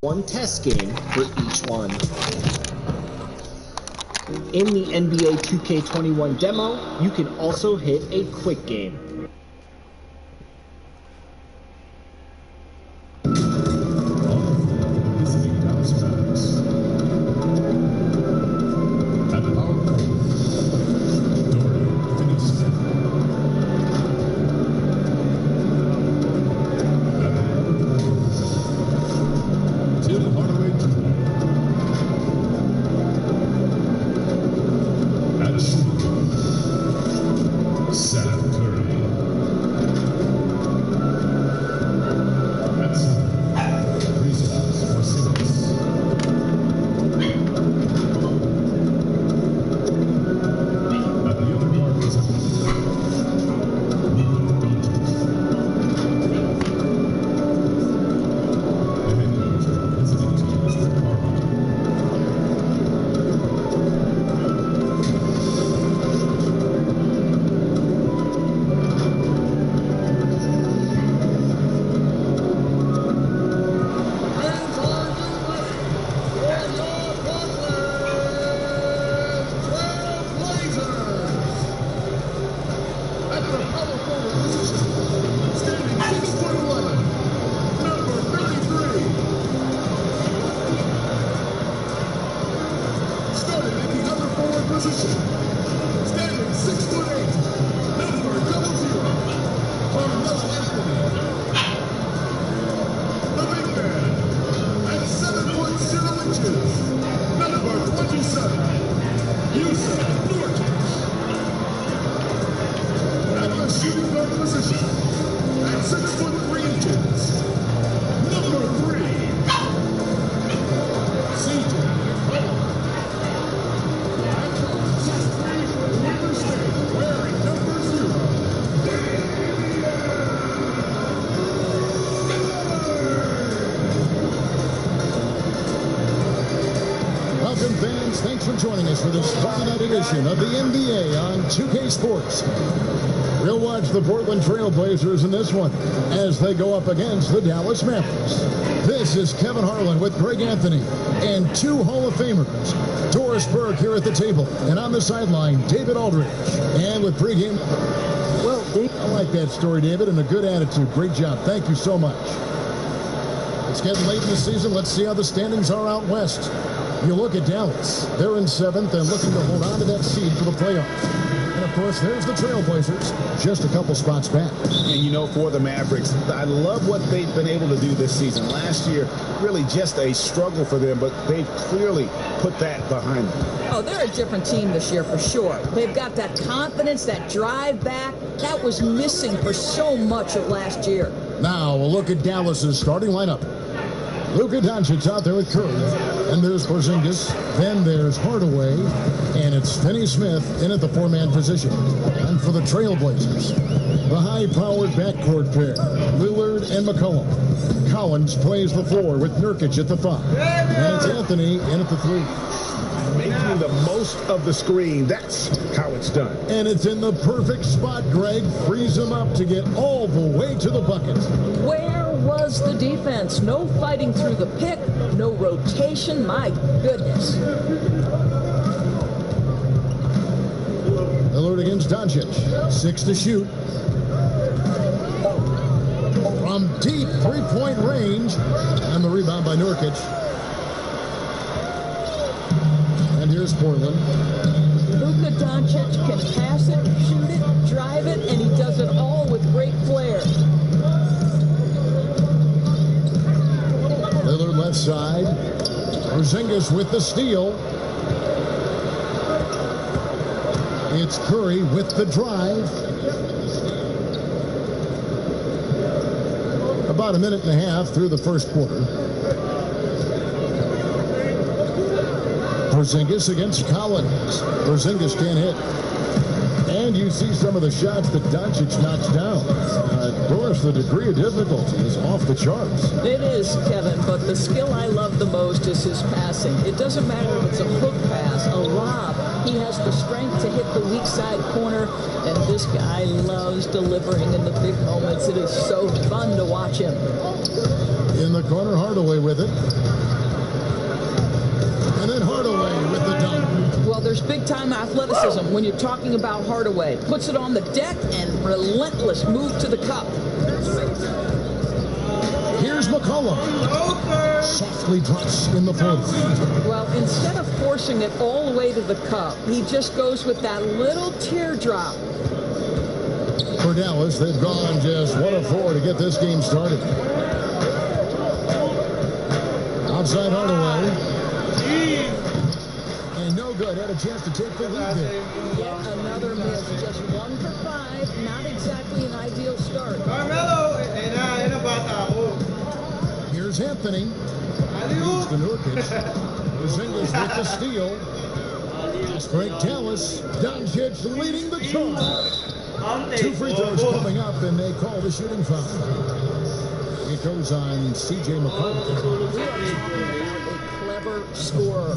one test game for each one. In the NBA 2K21 demo, you can also hit a quick game. Thanks for joining us for this Friday night edition of the NBA on 2K Sports. We'll watch the Portland Trailblazers in this one as they go up against the Dallas Mavericks. This is Kevin Harlan with Greg Anthony and two Hall of Famers, Doris Burke here at the table, and on the sideline, David Aldridge. And with pregame, well, I like that story, David, and a good attitude. Great job. Thank you so much. It's getting late in the season. Let's see how the standings are out west. You look at Dallas. They're in 7th and looking to hold on to that seed for the playoffs. And, of course, there's the Trailblazers, just a couple spots back. And, you know, for the Mavericks, I love what they've been able to do this season. Last year, really just a struggle for them, but they've clearly put that behind them. Oh, they're a different team this year for sure. They've got that confidence, that drive back. That was missing for so much of last year. Now, we'll look at Dallas's starting lineup. Luka Doncic out there with Curry. And there's Porzingis. Then there's Hardaway. And it's Finney-Smith in at the four-man position. And for the Trailblazers, the high-powered backcourt pair, Lillard and McCollum. Collins plays the 4 with Nurkic at the 5. And it's Anthony in at the 3. Making the most of the screen. That's how it's done. And it's in the perfect spot, Greg. Frees him up to get all the way to the bucket. Where was the defense? No fighting through the pick, no rotation. My goodness. Lillard against Doncic. 6 to shoot. From deep three-point range. And the rebound by Nurkic. And here's Portland. Luka Doncic can pass it, shoot it, drive it, and he does it all with great flair. Lillard left side. Porzingis with the steal. It's Curry with the drive. About a minute and a half through the first quarter. Porzingis against Collins. Porzingis can't hit. And you see some of the shots that Doncic knocks down. Of course, the degree of difficulty is off the charts. It is, Kevin, but the skill I love the most is his passing. It doesn't matter if it's a hook pass, a lob, He has the strength to hit the weak side corner, and this guy loves delivering in the big moments. It is so fun to watch him. In the corner, Hardaway with it. And then Hardaway with the dunk. Well, there's big-time athleticism when you're talking about Hardaway. Puts it on the deck and relentless move to the cup. Here's McCollum. Softly drops in the fourth. Well, instead of forcing it all the way to the cup, he just goes with that little teardrop. For Dallas, they've gone just 1 of 4 to get this game started. Outside Hardaway. And no good. Had a chance to take the lead there. Yet another miss. Just 1 for 5. Not exactly an ideal start. Here's Anthony. Leads to Nurkic. Porzingis with the steal. Fast break Dallas. Doncic leading the charge. 2 free throws coming up, and they call the shooting foul. It goes on C.J. McCollum. We are talking about a clever scorer.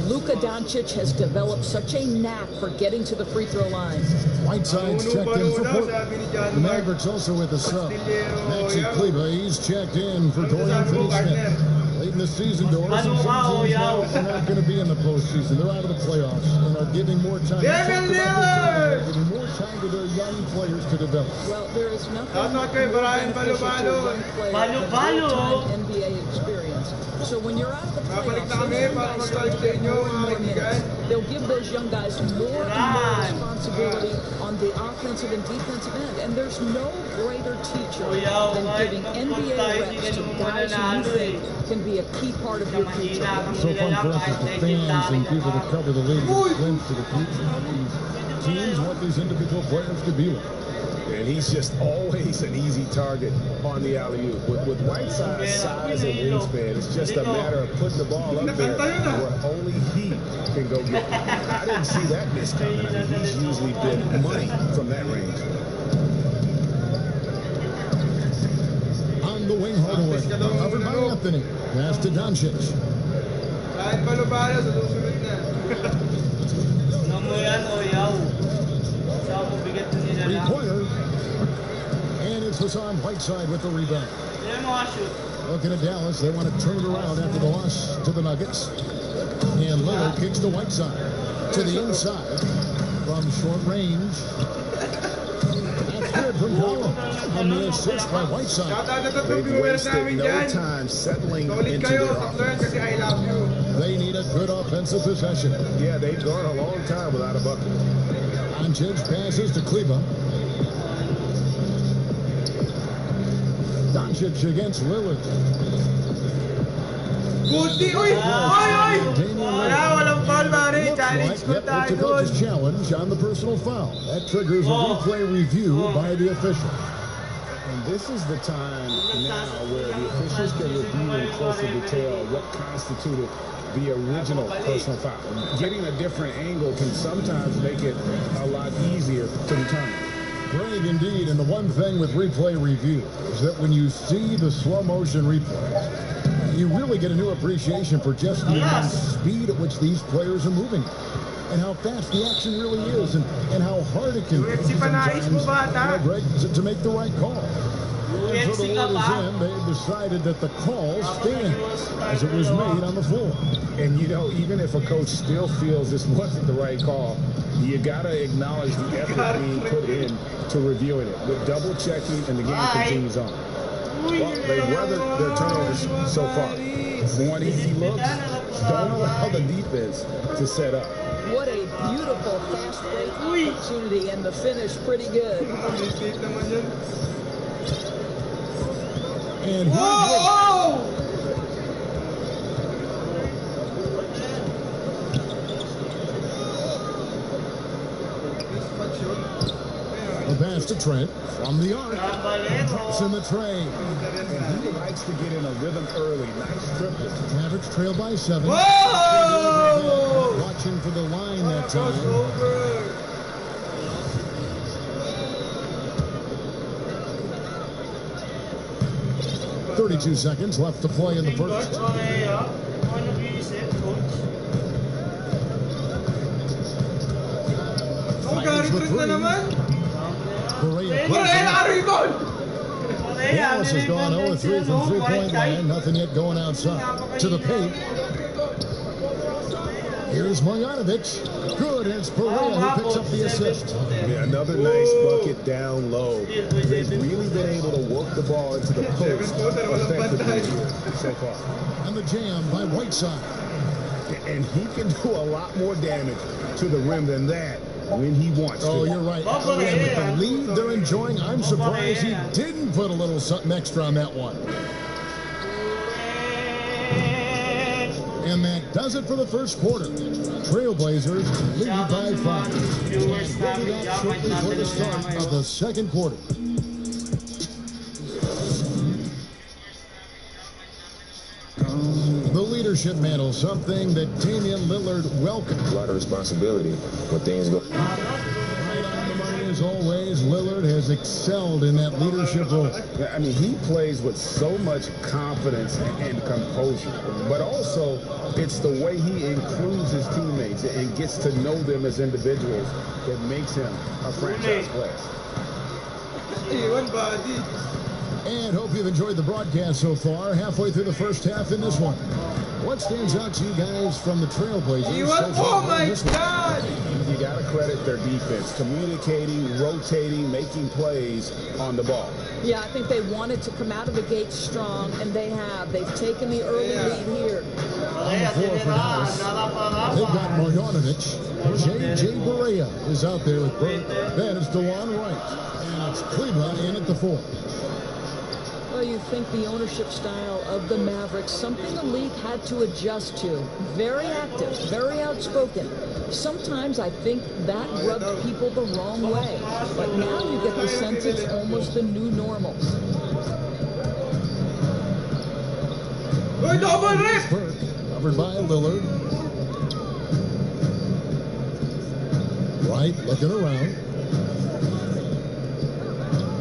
Luka Doncic has developed such a knack for getting to the free throw line. Whiteside's checked in for Portland. The Mavericks also with a sub. Maxi Kleber, he's checked in for Dorian Finney-Smith. Late in the season, Doris, and some teams now are not going to be in the postseason. They're out of the playoffs and are giving more time. Giving more time to their young players to develop. Well, there is nothing more beneficial to a young player than real-time NBA experience. So when you're out of the playoffs, those young guys start to get more and more minutes. They'll give those young guys more and more responsibility on the offensive and defensive end. And there's no greater teacher than giving NBA reps to guys who you think can be a key part of your future. So fun for us as the fans and people that cover the league to glimpse to the future of these teams, what these individual players could be like. And he's just always an easy target on the alley-oop. With Whiteside's size and wingspan, it's just a matter of putting the ball up there where only he can go get it. I didn't see that miss coming. I mean, he's usually been money from that range. On the wing, Hardaway. Covered by Anthony. Pass to Doncic. Three-pointer. And it's Hassan Whiteside with the rebound. Looking at Dallas, they want to turn it around after the loss to the Nuggets. And Lillard kicks to Whiteside. To the inside from short range. That's good from Collins. On the assist by Whiteside. They've wasted no time settling into their offense. They need a good offensive possession. Yeah, they've gone a long time without a bucket. Doncic passes to Kleber. Doncic against Lillard. It's a coach's challenge on the personal foul. That triggers a replay review by the official. And this is the time now where the officials can review in closer detail what constituted the original personal foul. Getting a different angle can sometimes make it a lot easier to determine. Great indeed, and the one thing with replay review is that when you see the slow motion replays, you really get a new appreciation for just the speed at which these players are moving and how fast the action really is and how hard it can be sometimes, Greg, to make the right call. And so the word is in, they decided that the call stands as it was made on the floor. And, you know, even if a coach still feels this wasn't the right call, you got to acknowledge the effort being put in to reviewing it with double checking, and the game continues on. Well, they've weathered their turnovers so far. One easy look, don't allow the defense to set up. What a beautiful fast break opportunity, and the finish pretty good. And a pass to Trent from the arc. Drops in the tray. And he likes to get in a rhythm early. Nice triplet. Mavericks trail by 7. Watching for the line that time. 32 seconds left to play in the first. for three. Correa. Dallas has gone 0-3 from three-point line. Nothing yet going outside. To the paint. Here's Marjanovic. Good. It's Perea who picks up the assist. Yeah, another nice bucket down low. They've really been able to work the ball into the post effectively so far. And the jam by Whiteside. And he can do a lot more damage to the rim than that when he wants to. Oh, you're right. And with the lead they're enjoying, I'm surprised he didn't put a little something extra on that one. And that does it for the first quarter. Trailblazers lead by 5. And we'll do that shortly for the start of the second quarter. The leadership mantle, something that Damian Lillard welcomed. A lot of responsibility when things go. Right on the money as always. Lillard has excelled in that leadership role. I mean, he plays with so much confidence and composure, but also it's the way he includes his teammates and gets to know them as individuals that makes him a franchise player. And hope you've enjoyed the broadcast so far. Halfway through the first half in this one. What stands out to you guys from the Trailblazers? Oh my God! You got to credit their defense, communicating, rotating, making plays on the ball. Yeah, I think they wanted to come out of the gate strong, and they have. They've taken the early lead here. On the floor for Dallas, they've got Marjanovic. J.J. Barea is out there with Burt. Then it's DeLon Wright. And it's Cleveland in at the 4. Well, you think the ownership style of the Mavericks, something the league had to adjust to. Very active, very outspoken. Sometimes I think that rubbed people the wrong way. But now you get the sense it's almost the new normal. Burke, covered by Lillard. Wright looking around.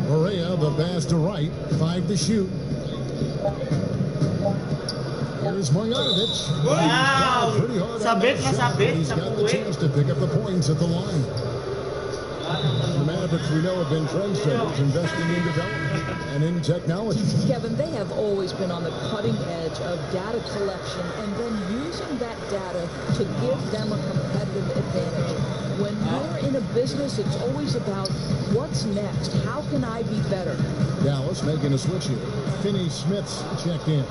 Perea, the pass to Wright. 5 to shoot. Here's Marjanovic. Wow! Pretty hard Sabit na sabit. He's got the chance to pick up the points at the line. The Mavericks, we know, have been trendsetters, investing in development and in technology. Kevin, they have always been on the cutting edge of data collection and then using that data to give them a competitive advantage. When you're in a business, it's always about what's next. How can I be better? Dallas making a switch here. Finney-Smith's checked in.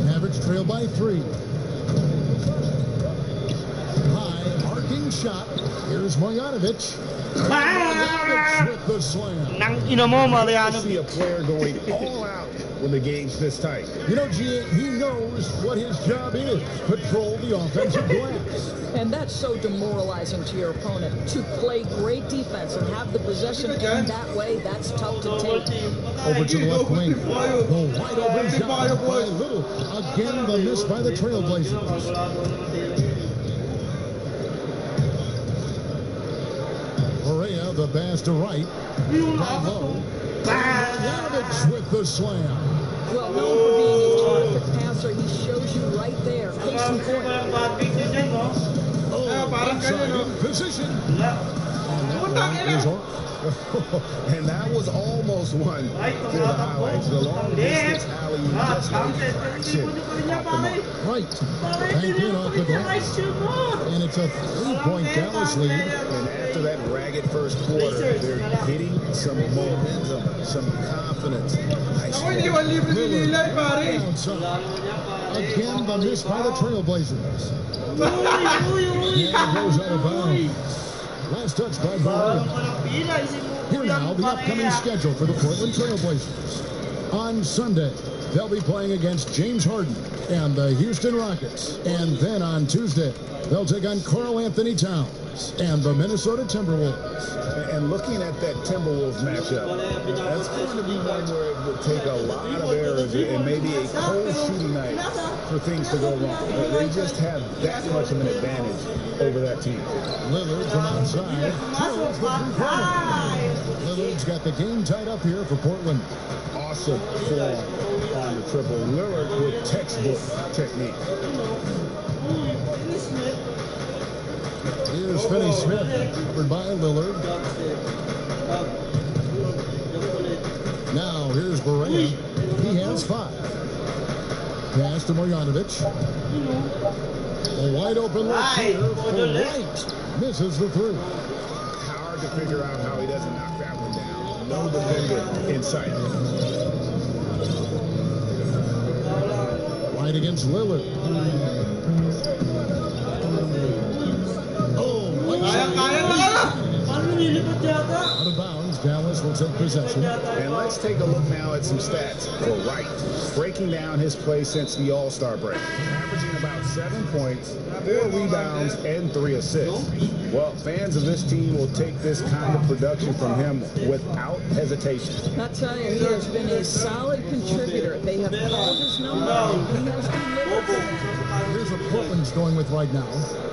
Mavericks trail by 3. High arcing shot. Here's Marjanovic. Marjanovic with the slam. Nang ina mo, Mariano. See a player going all out when the game's this tight. You know, G, he knows what his job is. Patrol the offensive glass. And that's so demoralizing to your opponent. To play great defense and have the possession in that way, that's tough to take. Over to the left wing. The wide open shot by Little. Again, the miss by the Trailblazers. Perea, the pass to Wright. Down low. Marjanovic with the slam. Well, known for being a terrific passer, he shows you right there. Case in point. Oh, inside in position. And that one is off. And that was almost one for the highlights. The long distance alley just action off the mark. Right. Back in off the glass. And it's a 3-point Dallas lead. And after that ragged first quarter, they're hitting some momentum, some confidence. Nice. Lillard outside. Again, the miss by the Trailblazers. And it goes out of bounds. Last touch by Barea. Here now, the upcoming schedule for the Portland Trailblazers. On Sunday, they'll be playing against James Harden and the Houston Rockets. And then on Tuesday, they'll take on Karl Anthony Towns and the Minnesota Timberwolves. And looking at that Timberwolves matchup, that's going to be one where it would take a lot of errors and maybe a cold shooting night for things to go wrong. But they just have that much of an advantage over that team. Lillard from outside. Lillard's got the game tied up here for Portland. Awesome form on the triple. Lillard with textbook technique. Here's Finney Smith, covered by Lillard. Now here's Barea. He has 5. Pass to Marjanovic. A wide open look here for White. Misses the 3. Hard to figure out how he doesn't knock that one down. No defender in sight. White against Lillard. Oh, White out of bounds. Dallas will take possession. And let's take a look now at some stats for White. Breaking down his play since the All-Star break. Averaging about 7 points, 4 rebounds, and 3 assists. Well, fans of this team will take this kind of production from him without hesitation. I tell you, he has been a solid contributor. They have called his number, and he has delivered for them. Here's what Portland's going with right now.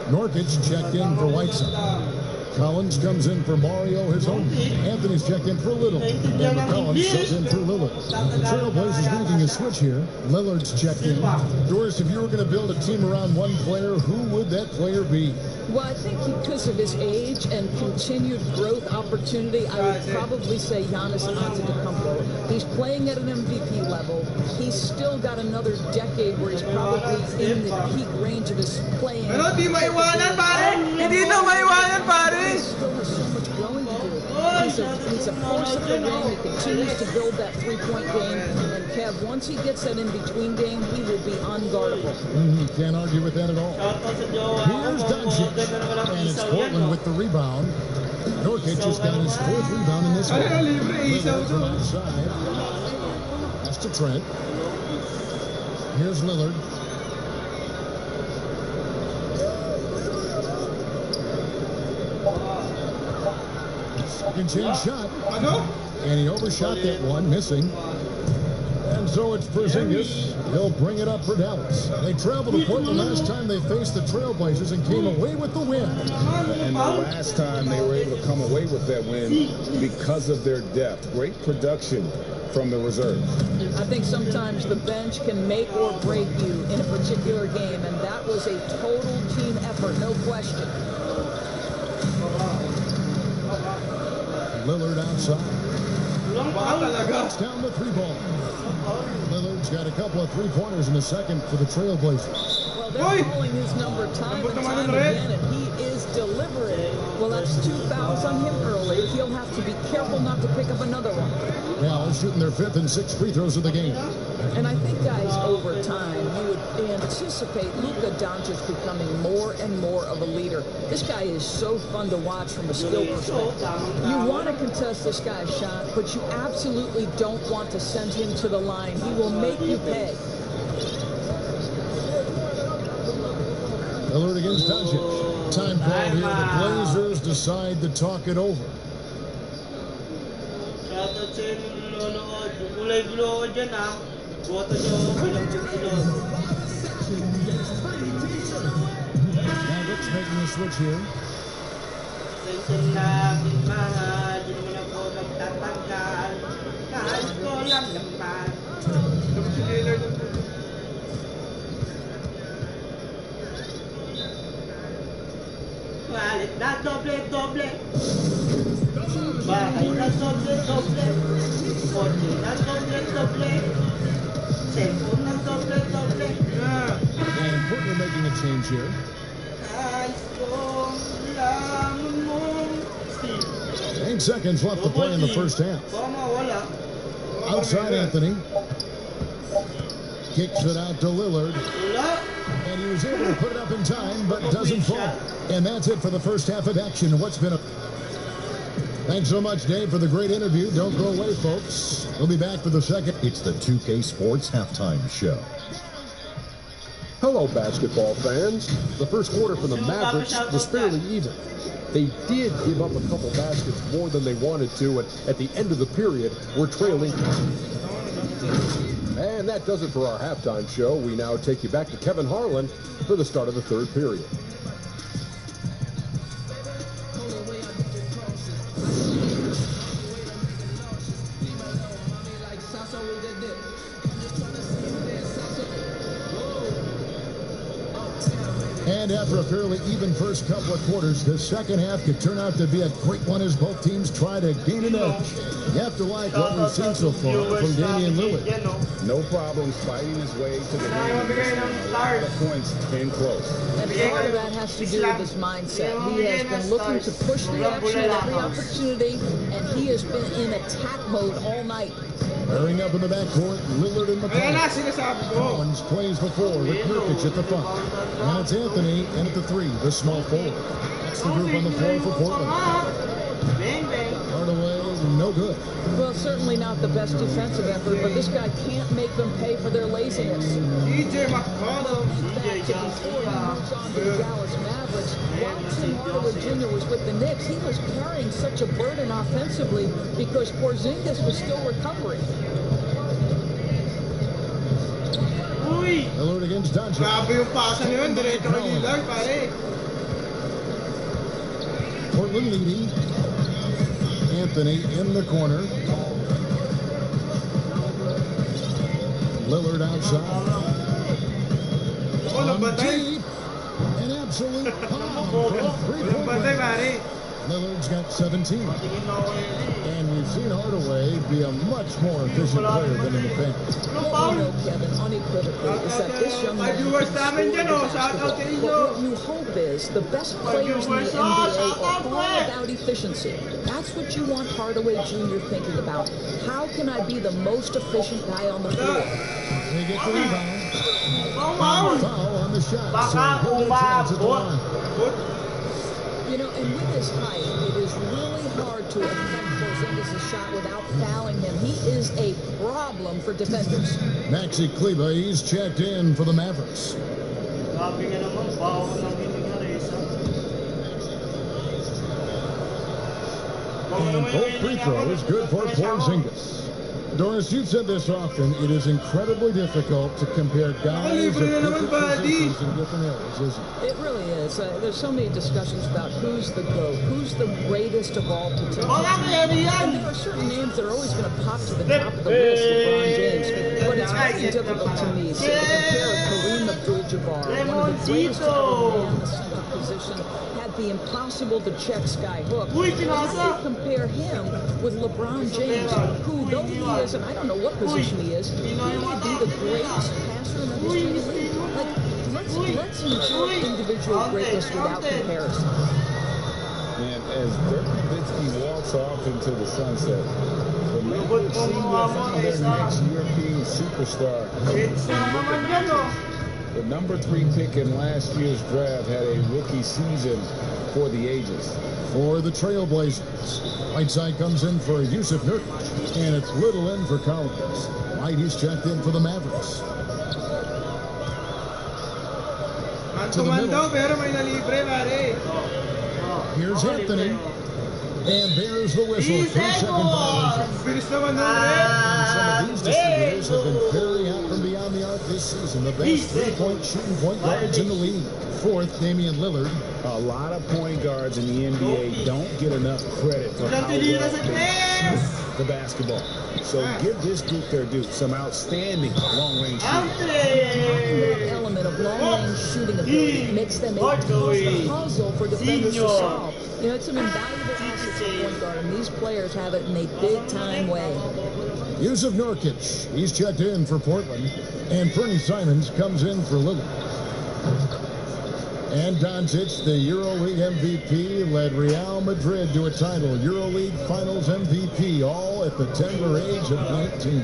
Nurkic checked in for Whiteside. Collins comes in for Mario, his own. Anthony's checked in for Little. And Collins subbed in for Lillard. The Trailblazers making a switch here. Lillard's checked in. Doris, if you were going to build a team around one player, who would that player be? Well, I think because of his age and continued growth opportunity, I would probably say Giannis Antetokounmpo. He's playing at an MVP level. He's still got another decade where he's probably in the peak range of his playing. Pero di maiwanan, pare! Hindi na maiwanan, pare! He still has so much growing to do. He's a force of the ring. He continues to build that three-point game. And Kev, once he gets that in-between game, he will be unguardable. Can't argue with that at all. Here's Doncic. And it's Portland with the rebound. Nurkic just got his 4th rebound in this one. Lillard from outside. That's to Trent. Here's Lillard. Second chance shot. And he overshot that one, missing. And so it's Porzingis. He'll bring it up for Dallas. They traveled to Portland last time they faced the Trailblazers and came away with the win. And the last time they were able to come away with that win because of their depth. Great production from the reserve. I think sometimes the bench can make or break you in a particular game, and that was a total team effort, no question. Lillard outside. It's down the 3 ball. Lillard's got a couple of 3-pointers in the second for the Trailblazers. Well, they're calling his number time and time again, and he is delivering. Well, that's 2 fouls on him early. He'll have to be careful not to pick up another one. Dallas shooting their 5th and 6th free throws of the game. And I think, guys, over time, you would anticipate Luka Doncic becoming more and more of a leader. This guy is so fun to watch from a skill perspective. You want to contest this guy's shot, but you absolutely don't want to send him to the line. He will make you pay. Lillard against Doncic. Time call here. The Blazers decide to talk it over. Mavericks making a switch here. And Portland making a change here. 8 seconds left to play in the first half. Outside Anthony. Kicks it out to Lillard. And he was able to put it up in time, but doesn't fall. And that's it for the first half of action. What's been a... Thanks so much, Dave, for the great interview. Don't go away, folks. We'll be back for the second. It's the 2K Sports Halftime Show. Hello, basketball fans. The first quarter for the Mavericks was fairly even. They did give up a couple baskets more than they wanted to, and at the end of the period, were trailing. And that does it for our halftime show. We now take you back to Kevin Harlan for the start of the third period. And after a fairly even first couple of quarters, the second half could turn out to be a great one as both teams try to gain an edge. You have to like what we've seen so far from Damian Lillard. No problem fighting his way to the ring. A lot of points in close. And part of that has to do with his mindset. He has been looking to push the action at every opportunity, and he has been in attack mode all night. Pairing up in the backcourt, Lillard and McCollum. Collins plays the four with Nurkic at the 5. And it's Anthony in at the 3, the small forward. That's the group on the floor for Portland. Hardaway, no good. Well, certainly not the best defensive effort, but this guy can't make them pay for their laziness. DJ McConnell. Before he moves on to the Dallas Mavericks, while Tim Hardaway Jr. was with the Knicks, he was carrying such a burden offensively because Porzingis was still recovering. Lillard against Doncic. Grabe yung pasa niyo yun. Diretso kay Lillard, pare. Portland leading. Anthony in the corner. Lillard outside. On deep. An absolute bomb from 3-point range. Lillard's got 17. And we've seen Hardaway be a much more efficient player than in the paint. What we know, Kevin, unequivocally, is that this young man what you hope is the best players in the NBA are all about efficiency. That's what you want Hardaway Jr. thinking about. How can I be the most efficient guy on the floor? They get the rebound. Foul on the shot. So he'll get a chance at the line. You know, and with his height, it is really hard to affect Porzingis' shot without fouling him. He is a problem for defenders. Maxi Kleber, he's checked in for the Mavericks. And both free throws good for Porzingis. Doris, you've said this often, it is incredibly difficult to compare guys of different positions in different areas, isn't it? It really is. There's so many discussions about who's the GOAT, who's the greatest of all potential. And there are certain names that are always going to pop to the top of the list, LeBron James. But it's very difficult to me to compare Kareem Abdul-Jabbar, one of the greatest to ever man the center position, had the impossible to check sky hook. I compare him with LeBron James, who, though he is, and I don't know what position he is, he may be the greatest passer in the history of the league. Like, let's enjoy individual greatness without comparison. And as Dirk Nowitzki walks off into the sunset, the Mavericks seem to have found their next European superstar. The number 3 pick in last year's draft had a rookie season for the ages. For the Trailblazers, Whiteside comes in for Yusuf Nurkic, and it's Little in for Collins. White, he's checked in for the Mavericks. To the middle. Here's Anthony. And there's the whistle. 3-second violation. And some of these distributors have been very out from beyond the arc this season. The best three-point shooting point guards in the league. Fourth, Damian Lillard. A lot of point guards in the NBA don't get enough credit for how well they shoot the basketball. So give this group their due. Some outstanding long-range shooting. That element of long-range shooting ability makes them a puzzle for defenders to solve. You know, it's an invaluable asset for point guard, and these players have it in a big-time way. Yusuf Nurkic, he's checked in for Portland. And Fernie Simons comes in for Lillard. And Doncic, the EuroLeague MVP, led Real Madrid to a title. EuroLeague Finals MVP, all at the tender age of 19.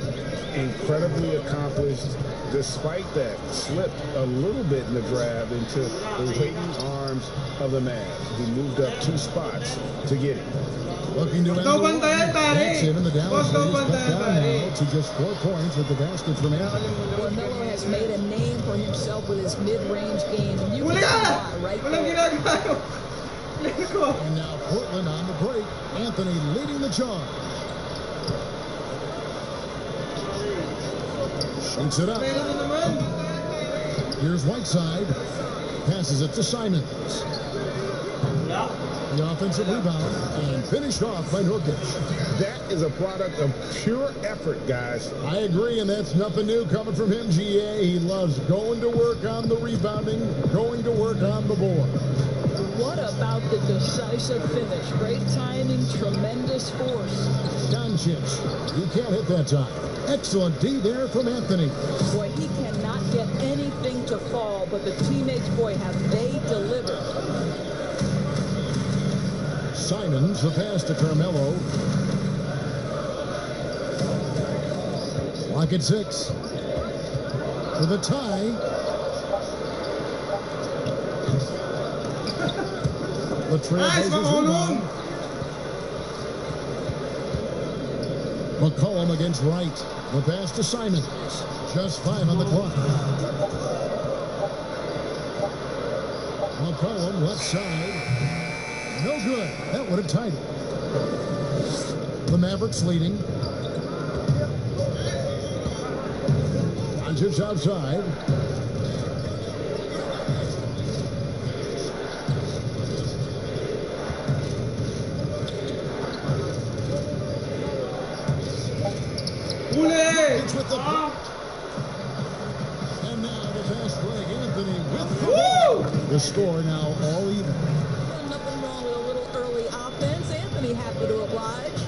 Incredibly accomplished. Despite that, slipped a little bit in the draft into the waiting arms of the Mavs. He moved up 2 spots to get him. Looking to end the one. That's him, and the Dallas Mavericks cut down now to just 4 points with the basket from Anthony. Melo has made a name for himself with his mid-range game, and you can see why right there. And now Portland on the break. Anthony leading the charge. Shoots it up. Here's Whiteside. Passes it to Simons. The offensive rebound and finished off by Nurkic. That is a product of pure effort, guys. I agree, and that's nothing new coming from him, GA. He loves going to work on the rebounding, going to work on the board. What about the decisive finish? Great timing, tremendous force. Doncic, you can't hit that time. Excellent D there from Anthony. Boy, he cannot get anything to fall, but the teammates, boy, have they delivered. Simons, the pass to Carmelo. Lock at 6. For the tie. The Trailblazers rebound. McCollum against Wright. The pass to Simons. Just 5 on the clock. McCollum left side. No good. That would have tied it. The Mavericks leading. Doncic outside. With the and now the fast break. Anthony with the ball. The score now all even. Well, nothing wrong with a little early offense. Anthony happy to oblige.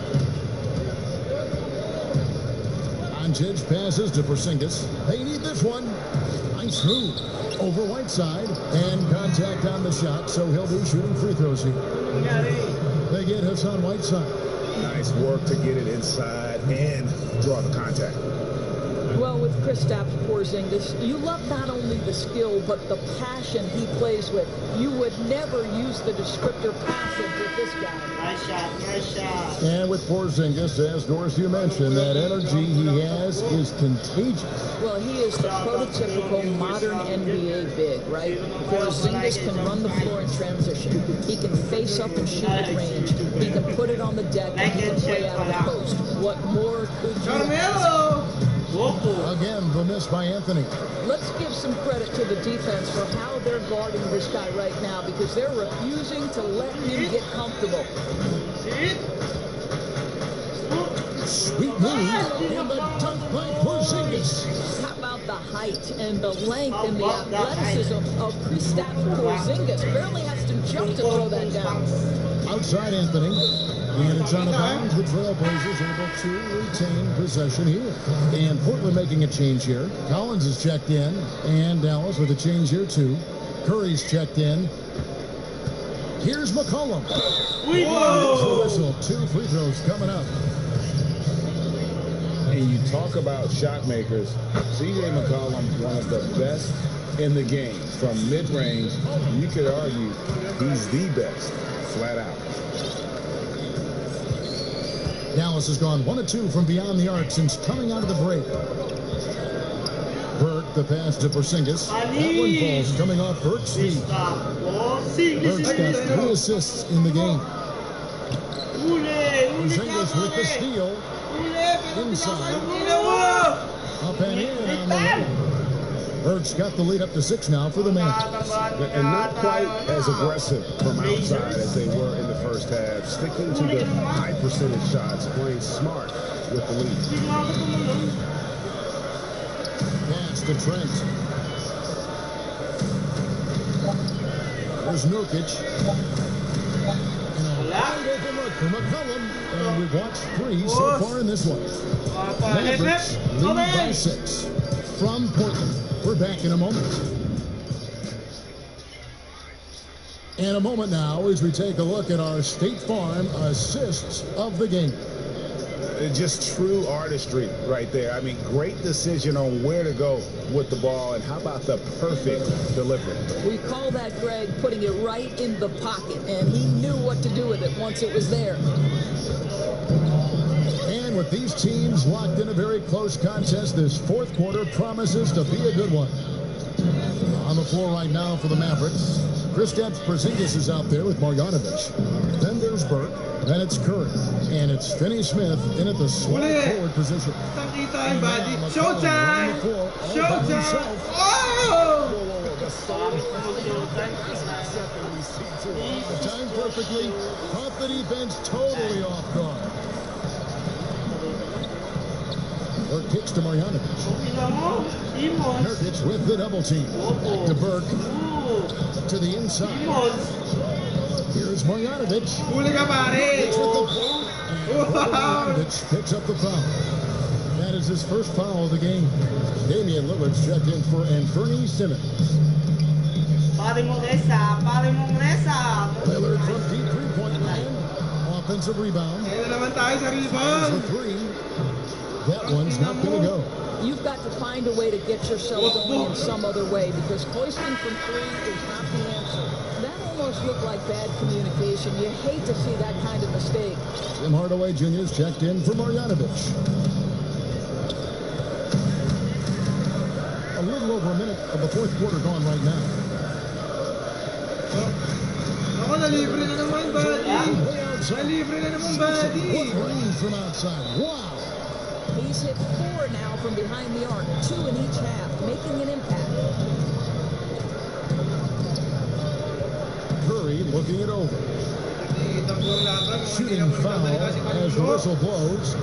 Doncic passes to Porzingis. They need this one. Nice move over Whiteside and contact on the shot, so he'll be shooting free throws here. They get Hassan Whiteside. Nice work to get it inside and draw the contact. Well, with Kristaps Porzingis, you love not only the skill, but the passion he plays with. You would never use the descriptor passive with this guy. Nice shot, nice shot. And with Porzingis, as Doris, you mentioned, that energy he has is contagious. Well, he is the prototypical modern NBA big, right? Porzingis can run the floor in transition. He can face up and shoot at range. He can put it on the deck and he can play out of the post. What more could you ask? Again, the miss by Anthony. Let's give some credit to the defense for how they're guarding this guy right now, because they're refusing to let him get comfortable. Sweet move and the dunk by Porzingis. How about the height and the length and the athleticism of Kristaps Porzingis? Barely has to jump to throw that down. Outside Anthony. And it's out of bounds. The Trailblazers able to retain possession here. And Portland making a change here. Collins is checked in. And Dallas with a change here too. Curry's checked in. Here's McCollum. Here's the whistle. 2 free throws coming up. And you talk about shot makers. C.J. McCollum, one of the best in the game. From mid-range, you could argue he's the best, flat out. Dallas has gone 1 of 2 from beyond the arc since coming out of the break. Burke, the pass to Porzingis. That one falls coming off Burke's feet. Burke's got 3 assists in the game. Porzingis with the steal. Inside. Up and in on the way. Burke's got the lead up to 6 now for the Mavericks. And not quite as aggressive from outside as they were in the first half. Sticking to the high percentage shots, playing smart with the lead. Pass to Trent. There's Nurkic. And a wide open look for McCollum. And we've watched 3 so far in this one. Mavericks lead by 6 from Portland. We're back in a moment. In a moment now as we take a look at our State Farm assists of the game. Just true artistry right there. I mean, great decision on where to go with the ball, and how about the perfect delivery? We call that, Greg, putting it right in the pocket, and he knew what to do with it once it was there. And with these teams locked in a very close contest, this 4th quarter promises to be a good one. On the floor right now for the Mavericks, Kristaps Porzingis is out there with Marjanovic. Then there's Burke. Then it's Curry. And it's Finney Smith in at the small forward position. Showtime! Showtime! Oh! Timed perfectly, caught the defense totally off guard. Burke kicks to Marjanovic. Nurkic with the double team. Back to Burke. To the inside. Here's Marjanovic. Marjanovic picks up the foul. That is his first foul of the game. Damian Lillard's checked in for Anthony Simmons. Lillard from deep three-point line. Offensive rebound. Fires the three. That one's not going to go. You've got to find a way to get yourself going in some other way, because hoisting from three is not the answer. That almost looked like bad communication. You hate to see that kind of mistake. Tim Hardaway Jr.'s checked in for Marjanovic. A little over a minute of the fourth quarter gone right now. Nalibre na naman, buddy. Nalibre na naman, buddy. From outside. Wow. He's hit 4 now from behind the arc, 2 in each half, making an impact. Curry looking it over. Shooting foul as the whistle blows.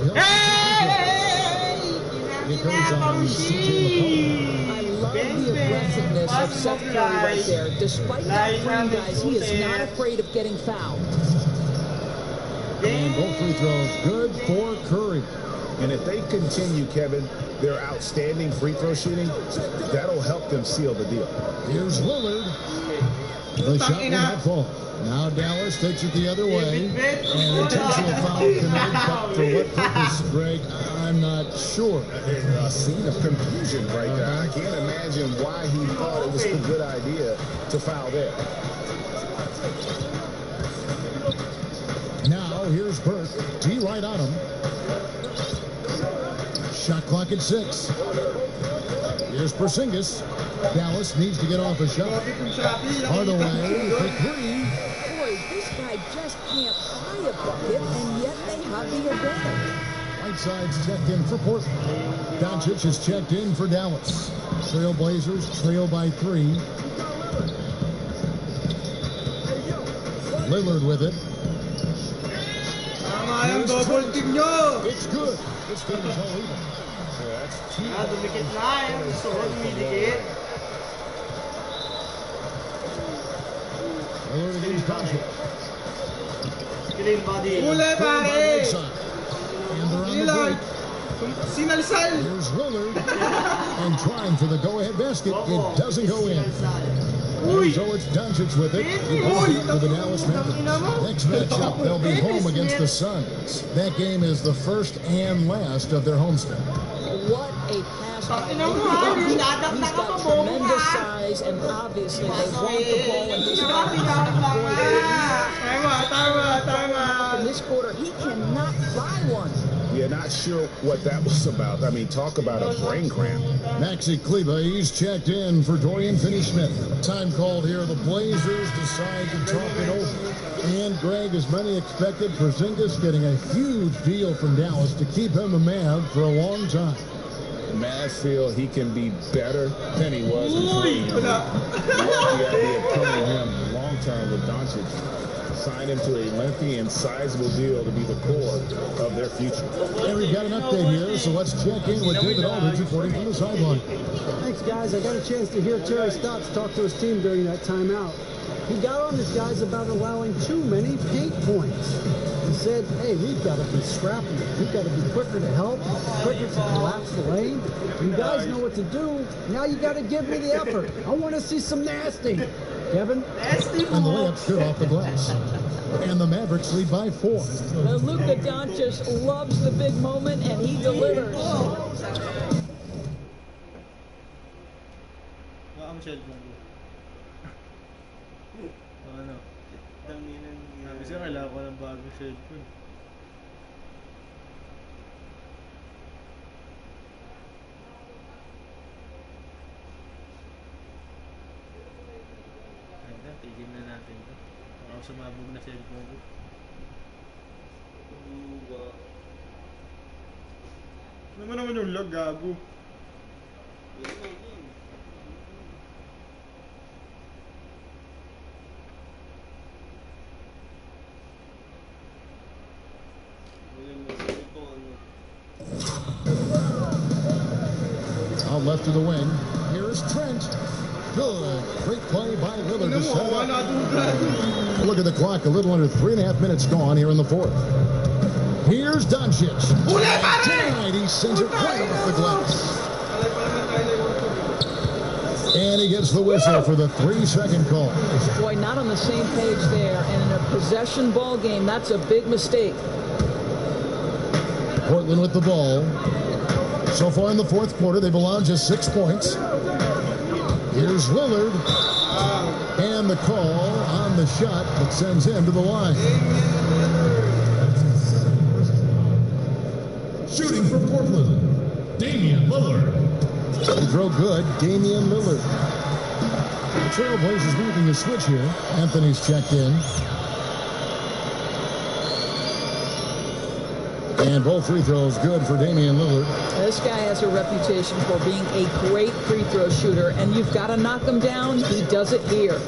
It goes on CJ McCollum. I love the aggressiveness of Seth Curry right there. Despite that frame, guys, he is not afraid of getting fouled. And both free throws good for Curry. And if they continue, Kevin, their outstanding free throw shooting, that'll help them seal the deal. Here's Lillard. The shot will not fall. Now Dallas takes it the other way. And intentional foul committed, but for what purpose, Greg, I'm not sure. A scene of confusion right there. I can't imagine why he thought it was a good idea to foul there. Now here's Burke. T right on him. Shot clock at 6. Here's Porzingis. Dallas needs to get off a shot. Hardaway for 3. Boy, this guy just can't buy a bucket, and yet they have the advantage. Whiteside's checked in for Portland. Doncic is checked in for Dallas. Trailblazers trail by 3. Lillard with it. It's good. This game is all even. That's 2. Lillard against Doncic. Huli, pare! And they're on the break. Sinalsal! Here's Lillard. And trying for the go-ahead basket. It doesn't go in. And so it's Doncic with it. For the Dallas Mavericks. Next matchup, they'll be home against the Suns. That game is the first and last of their homestand. What a pass by Lillard. He's got tremendous size, and obviously they want the ball in his hands. In this quarter, he cannot buy one. Yeah, not sure what that was about. I mean, talk about a brain cramp. Maxi Kleber, he's checked in for Dorian Finney-Smith. Time called here. The Blazers decide to talk it over. And Greg, as many expected, Porzingis getting a huge deal from Dallas to keep him a Mav for a long time. Mavs feel he can be better than he was before. You got the idea of killing him long term with Doncic. Sign him to a lengthy and sizable deal to be the core of their future. And we've got an update here, so let's check in with David Aldridge reporting from the sideline. Thanks, guys. I got a chance to hear Terry Stotts talk to his team during that timeout. He got on his guys about allowing too many paint points. He said, hey, we've got to be scrappy. We've got to be quicker to help, quicker to collapse the lane. You guys know what to do. Now you got to give me the effort. I want to see some nasty. Kevin? And the layup's good off the glass. And the Mavericks lead by 4. Now Luka Doncic loves the big moment, and he delivers. Kasi kailangan ko ng bagong cellphone. Tigil na natin ito. Baka sumabog na cellphone ko. Ano mo naman yung log, gago? left of the wing. Here's Trent. Good. Great play by Lillard to set it up. Look at the clock. A little under 3.5 minutes gone here in the fourth. Here's Doncic. Denied. He sends it right off the glass. And he gets the whistle for the 3-second call. Boy, not on the same page there. And in a possession ball game, that's a big mistake. Portland with the ball. So far in the fourth quarter, they've allowed just 6 points. Here's Lillard. And the call on the shot that sends him to the line. Shooting for Portland, Damian Lillard. He throw good, Damian Lillard. The Trailblazers making a switch here. Anthony's checked in. And both free throws good for Damian Lillard. This guy has a reputation for being a great free throw shooter, and you've got to knock him down. He does it here.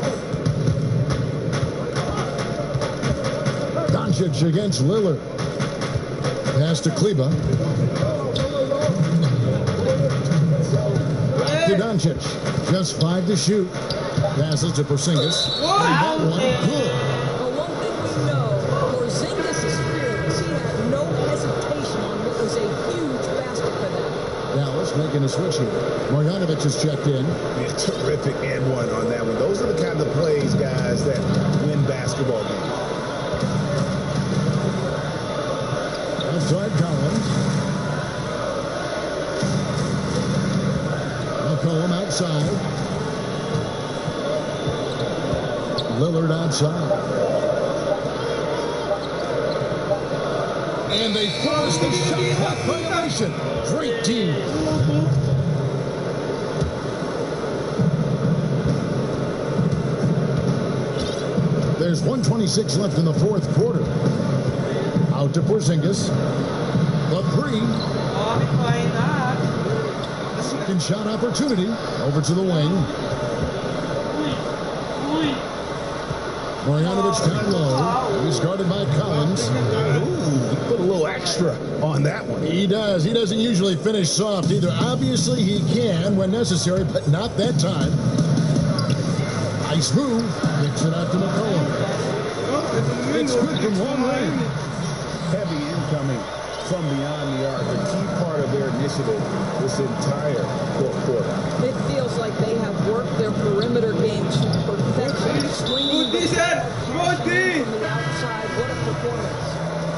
Doncic against Lillard. Pass to Kleba. To Doncic. Just 5 to shoot. Passes to Porzingis. That one good. But one thing we know, Porzingis is fearless. He had no hesitation on what was a huge basket for them. Dallas making a switch here. Marjanovic is checked in. Yeah, terrific and one on that one. Those are the kind of plays, guys, that win basketball games. Outside Collins. McCollum outside. Lillard outside. And they force the shot clock violation. Great team. There's 1:26 left in the fourth quarter. Out to Porzingis. The three. Second shot opportunity. Over to the wing. Marjanovic down low. He's guarded by Collins. Ooh, he put a little extra on that one. He does. He doesn't usually finish soft either. Obviously, he can when necessary, but not that time. Nice move. Kicks it out to McCollum. It's good from long range. Heavy incoming from beyond the arc. A key part of their initiative this entire fourth quarter. It feels like they have worked their perimeter game to perfection. Swinging the ball from the outside. What a performance.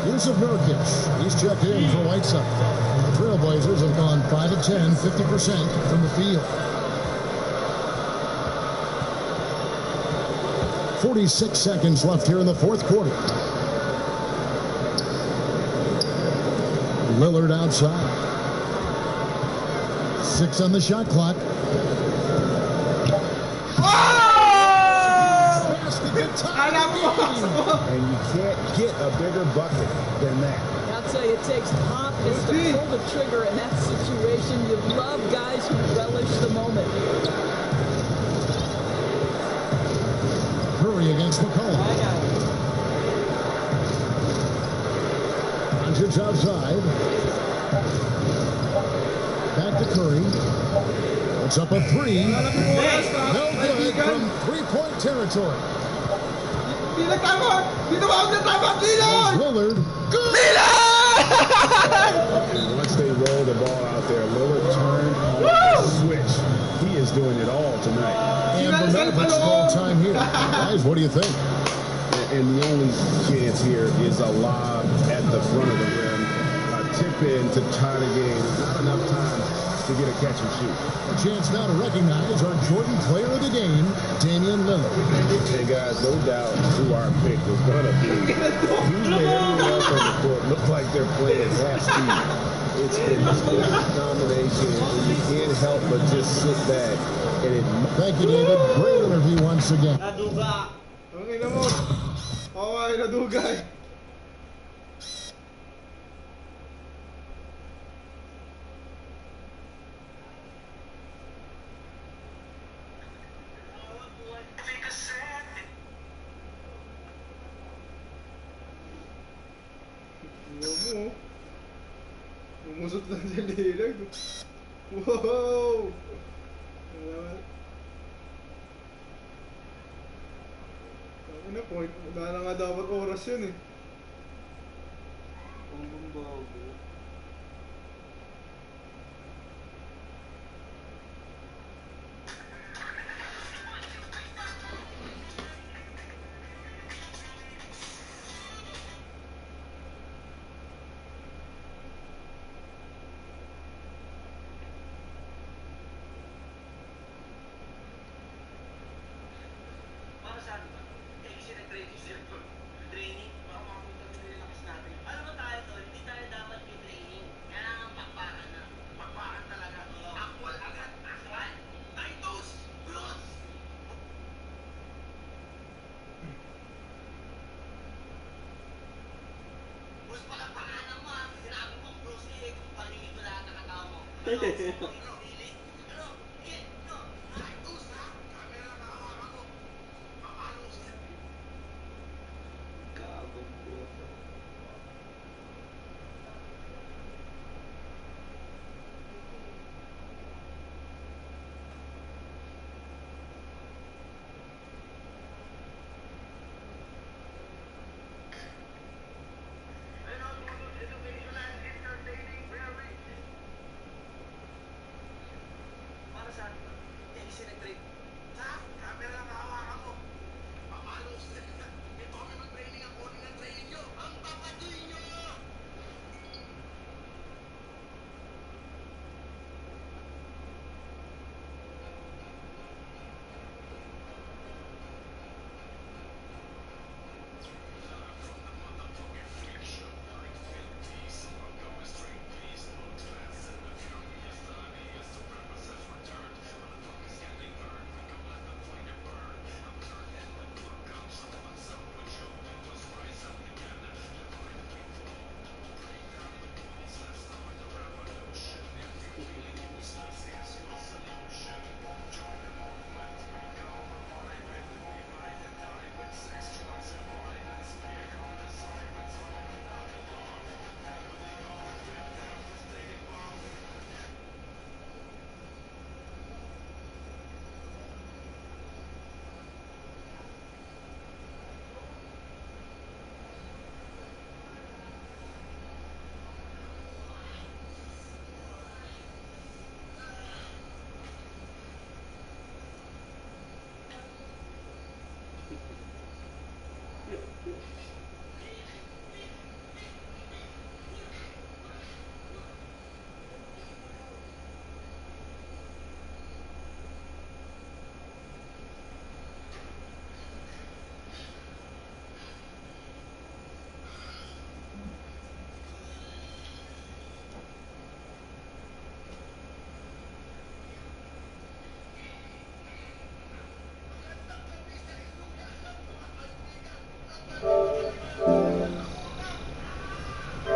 Yusuf Nurkic. He's checked in for Whiteside. The Trailblazers have gone 5 of 10, 50% from the field. 46 seconds left here in the fourth quarter. Lillard outside. 6 on the shot clock. And you can't get a bigger bucket than that. I'll tell you, it takes confidence to pull the trigger in that situation. You love guys who relish the moment. Curry against McCollum. Doncic outside. Back to Curry. It's up a 3. No good from 3-point territory. There's Lillard. Once they roll the ball out there, Lillard turned on the switch. He is doing it all tonight. And Bogdanovic's full time here. Guys, what do you think? And the only chance here is a lob at the front of the rim. A tip in to tie the game. Not enough time to get a catch and shoot. A chance now to recognize our Jordan player of the game, Damian Lillard. Hey guys, no doubt who our pick was going to be. He made everyone else on the court look like they're playing half speed. It's been a domination, and you can't help but just sit back and admire. Thank you, David. Great interview once again. Umusot lang sa lilag. Wow! Ano point? Wala na nga dapat oras yun eh. Panggang bago. Para sa atin ba? Kasi nag-training siya po. Training, para makapunta na yung lakas natin. Alam mo tayo doon, hindi tayo dapat yung training. Kailangan pakpakan na. Pakpakan talaga. Akwal agad. Akwal. Titus. Plus. Bruce pala pangalan mo ha. Sinabi mo Bruce Lee, kung paningin ko lahat ng katao mo.